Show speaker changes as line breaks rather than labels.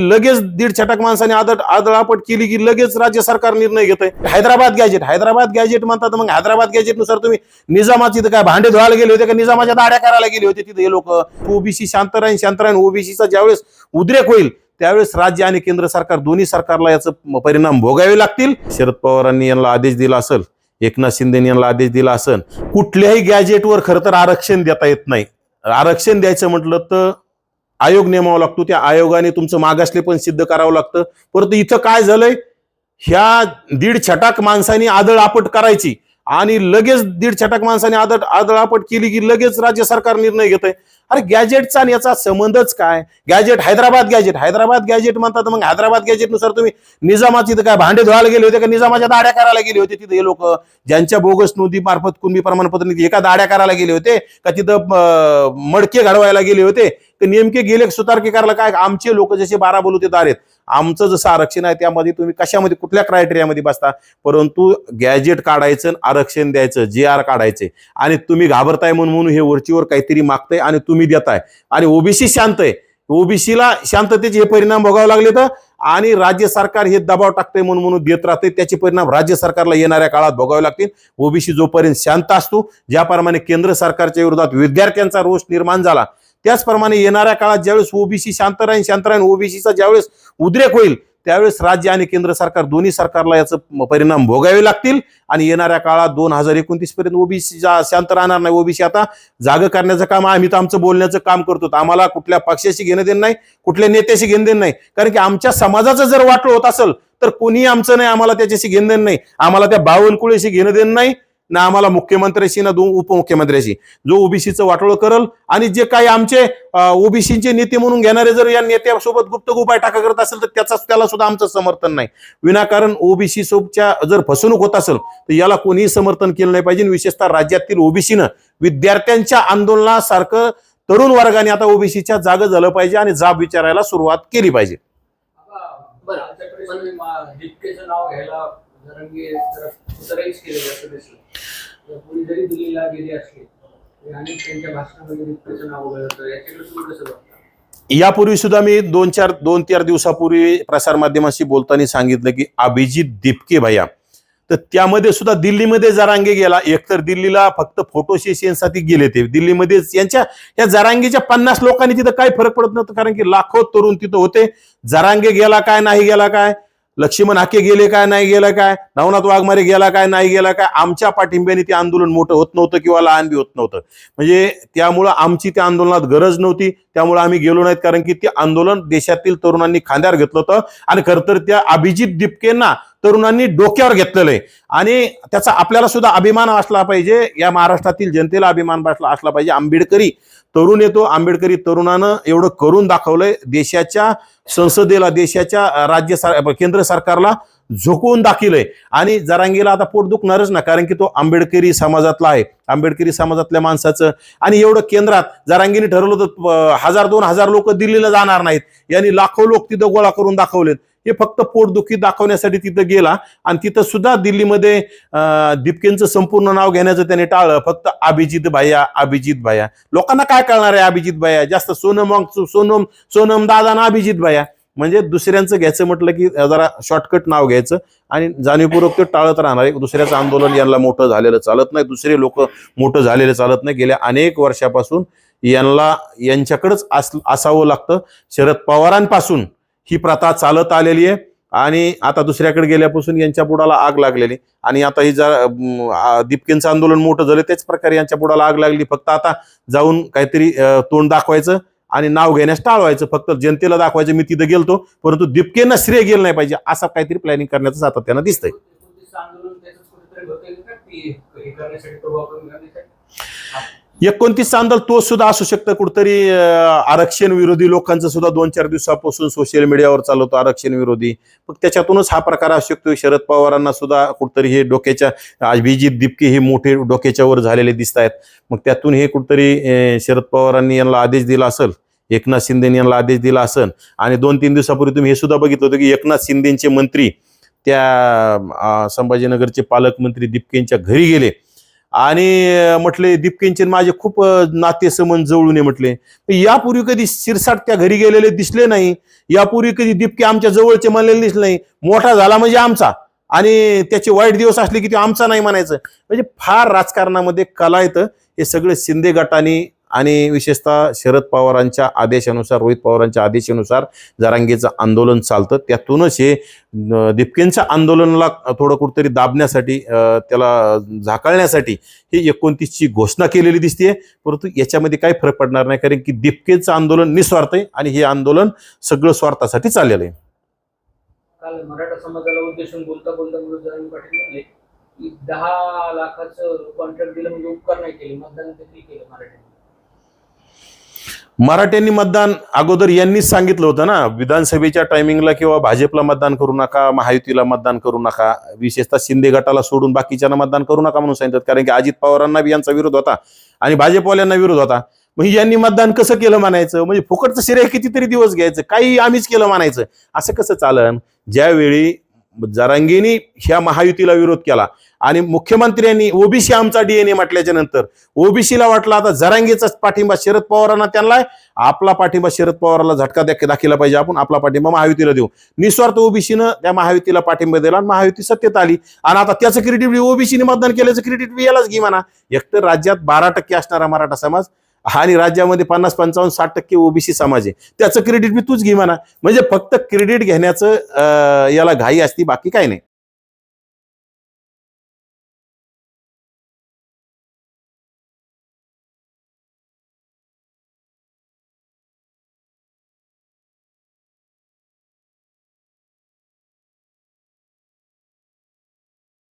लगेच दीड छटाक माणसाने आदळापट केली की लगेच राज्य सरकार निर्णय घेत आहे. हैदराबाद गॅजेट म्हणतात. मग हैदराबाद गॅजेटनुसार तुम्ही निजामाची काय भांडे धुवायला गेले होते का निजामाच्या दाड्या करायला गेले होते तिथे हे लोक? ओबीसी शांत राहीन ओबीसीचा ज्यावेळेस उद्रेक होईल त्यावेळेस राज्य आणि केंद्र सरकार दोन्ही सरकारला याचं परिणाम भोगावे लागतील. शरद पवारांनी यांना आदेश दिला असेल, एकनाथ शिंदे यांना आदेश दिला असेल, कुठल्याही गॅजेटवर खरं तर आरक्षण देता येत नाही. आरक्षण द्यायचं म्हटलं तर आयोग नेमावा लागतो, त्या आयोगाने तुमचं मागासले पण सिद्ध करावं लागतं. परंतु इथं काय झालंय, ह्या दीड छटाक माणसांनी आदळआपट करायची आणि लगेच दीड छटाक माणसाने आदळआपट केली की लगेच राज्य सरकार निर्णय घेत आहे. अरे गॅजेटचा आणि याचा संबंधच काय? गॅजेट हैदराबाद गॅजेट म्हणतात. मग हैदराबाद गॅजेटनुसार तुम्ही निजामाची काय भांडे धुवायला गेले होते का निजामाच्या दाड्या करायला गेले होते तिथे हे लोक? ज्यांच्या बोगस नोंदी मार्फत कुणबी प्रमाणपत्र एका दाड्या करायला गेले होते का तिथं मडके घडवायला गेले होते? ते नेमके गेले सुतारके करायला काय? आमचे लोक जसे 12 बलुतेदार आहेत, आमचं जसं आरक्षण आहे त्यामध्ये तुम्ही कशामध्ये कुठल्या क्रायटेरियामध्ये बसता? परंतु गॅजेट काढायचं, आरक्षण द्यायचं, JR काढायचे आणि तुम्ही घाबरताय म्हणून हे वरचीवर काहीतरी मागताय आणि तुम्ही देताय. आणि ओबीसी शांत आहे, ओबीसीला शांततेचे हे परिणाम भोगावे लागले तर आणि राज्य सरकार हे दबाव टाकते म्हणून देत राहते, त्याचे परिणाम राज्य सरकारला येणाऱ्या काळात भोगावे लागतील. ओबीसी जोपर्यंत शांत असतो, ज्याप्रमाणे केंद्र सरकारच्या विरोधात विद्यार्थ्यांचा रोष निर्माण झाला त्याचप्रमाणे येणाऱ्या काळात ज्यावेळेस ओबीसी शांत राहीन ओबीसीचा ज्यावेळेस उद्रेक होईल त्यावेळेस राज्य आणि केंद्र सरकार दोन्ही सरकारला याचं परिणाम भोगावे लागतील. आणि येणाऱ्या काळात 2029 पर्यंत ओबीसी शांत राहणार नाही. ओबीसी आता जाग करण्याचं काम, आम्ही तर आमचं बोलण्याचं काम करतो, आम्हाला कुठल्या पक्षाशी घेणं देणं नाही, कुठल्या नेत्याशी घेणं देणं नाही. कारण की आमच्या समाजाचं जर वाटलं होत असेल तर कोणी आमचं नाही, आम्हाला त्याच्याशी घेणं देणं नाही, आम्हाला त्या बावनकुळेशी घेणं देणं नाही ना, आम्हाला मुख्यमंत्र्याशी ना उपमुख्यमंत्र्याशी. जो ओबीसीचं वाटोळं करल आणि जे काही आमचे ओबीसीचे नेते म्हणून घेणारे जर या नेत्यासोबत गुप्त उपाय टाका करत असेल तर त्याला सुद्धा आमचं समर्थन नाही. विनाकारण ओबीसी सोबतच्या जर फसवणूक होत असेल तर याला कोणीही समर्थन केलं नाही पाहिजे. विशेषतः राज्यातील ओबीसीनं विद्यार्थ्यांच्या आंदोलनासारखं तरुण वर्गाने आता ओबीसीच्या जाग झालं पाहिजे आणि जाब विचारायला सुरुवात केली पाहिजे. यापूर्वी सुद्धा मी दोन चार दिवसापूर्वी प्रसारमाध्यमांशी बोलताना सांगितलं की अभिजित दिपके भैया, तर त्यामध्ये सुद्धा दिल्लीमध्ये जरांगे गेला. एकतर दिल्लीला फक्त फोटो सेशनसाठी गेले ते दिल्लीमध्येच. या जरांगेच्या 50 लोकांनी तिथं काही फरक पडत नव्हतं, कारण की लाखो तरुण तिथं होते. जरांगे गेला काय, नाही गेला काय, लक्ष्मण हाके गेले काय, नाही गेला काय, नवनाथ वाघमारे गेला काय, नाही गेला काय, आमच्या पाठिंब्याने ते आंदोलन मोठं होत नव्हतं किंवा लहान बी होत नव्हतं. म्हणजे त्यामुळं आमची त्या आंदोलनात गरज नव्हती, त्यामुळे आम्ही गेलो नाहीत. कारण की ते आंदोलन देशातील तरुणांनी खांद्यावर घेतलं होतं आणि खरं तर त्या अभिजित दिपकेंना तरुणांनी डोक्यावर घेतलेलं आहे आणि त्याचा आपल्याला सुद्धा अभिमान असला पाहिजे, या महाराष्ट्रातील जनतेला अभिमान असला पाहिजे. आंबेडकरी तरुण येतो, आंबेडकरी तरुणानं एवढं करून दाखवलंय, देशाच्या संसदेला, देशाच्या केंद्र सरकारला झोकवून दाखवलंय. आणि जरांगीला आता पोट दुखणारच ना, कारण की तो आंबेडकरी समाजातला आहे, आंबेडकरी समाजातल्या माणसाचं. आणि एवढं केंद्रात जरांगीने ठरवलं होतं 1000-2000 लोक दिल्लीला जाणार नाहीत, यांनी लाखो लोक तिथं गोळा करून दाखवलेत. हे फक्त पोटदुखी दाखवण्यासाठी तिथं गेला आणि तिथं सुद्धा दिल्लीमध्ये दिपकेंचं संपूर्ण नाव घेण्याचं त्याने टाळलं. फक्त अभिजित भैया. लोकांना काय कळणार आहे अभिजित भैया? जास्त सोनम दादा ना अभिजित भैया. म्हणजे दुसऱ्यांचं घ्यायचं म्हटलं की जरा शॉर्टकट नाव घ्यायचं आणि जाणीवपूर्वक ते टाळत राहणार आहे. दुसऱ्याचं आंदोलन यांना मोठं झालेलं चालत नाही, दुसरे लोक मोठं झालेलं चालत नाही. गेल्या अनेक वर्षापासून यांच्याकडेच असावं लागतं. शरद पवारांपासून ही प्रथा चालत आलेली आहे आणि आता दुसऱ्याकडे गेल्यापासून यांच्या बुडाला आग लागलेली. आणि आता ही दिपकेंचं आंदोलन मोठं झालं त्याच प्रकारे यांच्या बुडाला आग लागली. फक्त आता जाऊन काहीतरी तोंड दाखवायचं आणि नाव घेण्यास टाळवायचं, फक्त जनतेला दाखवायचं मी तिथं गेलतो, परंतु दिपकेंना श्रेय गेलं नाही पाहिजे असं काहीतरी प्लॅनिंग करण्याचं सातत्यानं दिसतंय. 29 आंदोलन तो सुद्धा असू शकतं कुठतरी आरक्षण विरोधी लोकांचं सुद्धा 2-4 दिवसापासून सोशल मीडियावर चालवतो आरक्षण विरोधी. मग त्याच्यातूनच हा प्रकार असू शकतो. शरद पवारांना सुद्धा कुठतरी हे डोक्याच्या, अभिजित दिपके हे मोठे डोक्याच्या वर झालेले दिसत आहेत. मग त्यातून हे कुठतरी शरद पवारांनी यांना आदेश दिला असेल, एकनाथ शिंदे यांना आदेश दिला असेल. आणि 2-3 दिवसापूर्वी तुम्ही हे सुद्धा बघितलं होतं की एकनाथ शिंदेचे मंत्री त्या संभाजीनगरचे पालकमंत्री दिपकेंच्या घरी गेले आणि म्हटले दीपकेंचे माझे खूप नातेसंबंध जवळून आहे म्हटले. यापूर्वी कधी शिरसाट त्या घरी गेलेले दिसले नाही, यापूर्वी कधी दीपके आमच्या जवळचे म्हणलेले दिसले नाही. मोठा झाला म्हणजे आमचा, आणि त्याचे वाईट दिवस असले की ते आमचा नाही म्हणायचं. म्हणजे फार राजकारणामध्ये कला येतं. हे सगळं शिंदे गटाने आणि विशेषतः शरद पवारांच्या आदेशानुसार, रोहित पवारांच्या आदेशानुसार जरांगेचं आंदोलन चालतं. त्यातूनच हे दीपकेंच्या आंदोलनाला थोडं कुठंतरी दाबण्यासाठी, त्याला झाकळण्यासाठी ही 29ची घोषणा केलेली दिसते. परंतु याच्यामध्ये काही फरक पडणार नाही, कारण की दीपकेंचं आंदोलन निस्वार्थ आहे आणि हे आंदोलन सगळं स्वार्थासाठी चाललेलं आहे.
काल मराठा समाजाला उद्देशून बोलता म्हणून जरांगे पाटील म्हणले की 10 लाखाचं कॉन्ट्रॅक्ट दिलं म्हणजे उपकार नाही केले, मतदान देखील केलं मराठ्यांनी.
मराठ्यांनी मतदान अगोदर यांनीच सांगितलं होतं ना, विधानसभेच्या टायमिंगला किंवा भाजपला मतदान करू नका, महायुतीला मतदान करू नका, विशेषतः शिंदे गटाला सोडून बाकीच्यांना मतदान करू नका म्हणून सांगितलं. कारण की अजित पवारांना बी यांचा विरोध होता आणि भाजपवाल्यांना विरोध होता. मग यांनी मतदान कसं केलं म्हणायचं, म्हणजे फुकटचं श्रेय कितीतरी दिवस घ्यायचं, काही आम्हीच केलं म्हणायचं, असं कसं चालन. ज्यावेळी जरांगेंनी ह्या महायुतीला विरोध केला आणि मुख्यमंत्र्यांनी ओबीसी आमचा डीएनए म्हटल्याच्या नंतर ओबीसीला वाटलं आता जरांगेचा पाठिंबा शरद पवारांना, त्यांना आपला पाठिंबा शरद पवारांना झटका दाखिला पाहिजे, आपण आपला पाठिंबा महायुतीला देऊ. निस्वार्थ ओबीसीनं त्या महायुतीला पाठिंबा दिला आणि महायुती सत्तेत आली. आणि आता त्याचं क्रेडिट ओबीसीने मतदान केल्याचं क्रेडिट यालाच घे म्हणा. एकतर राज्यात 12% असणारा मराठा समाज आणि राज्यामध्ये 50, 55, 60% ओबीसी समाज आहे, त्याचं क्रेडिट बी तूच घे म्हणा. म्हणजे फक्त क्रेडिट घेण्याचं याला घाई असती, बाकी काही नाही.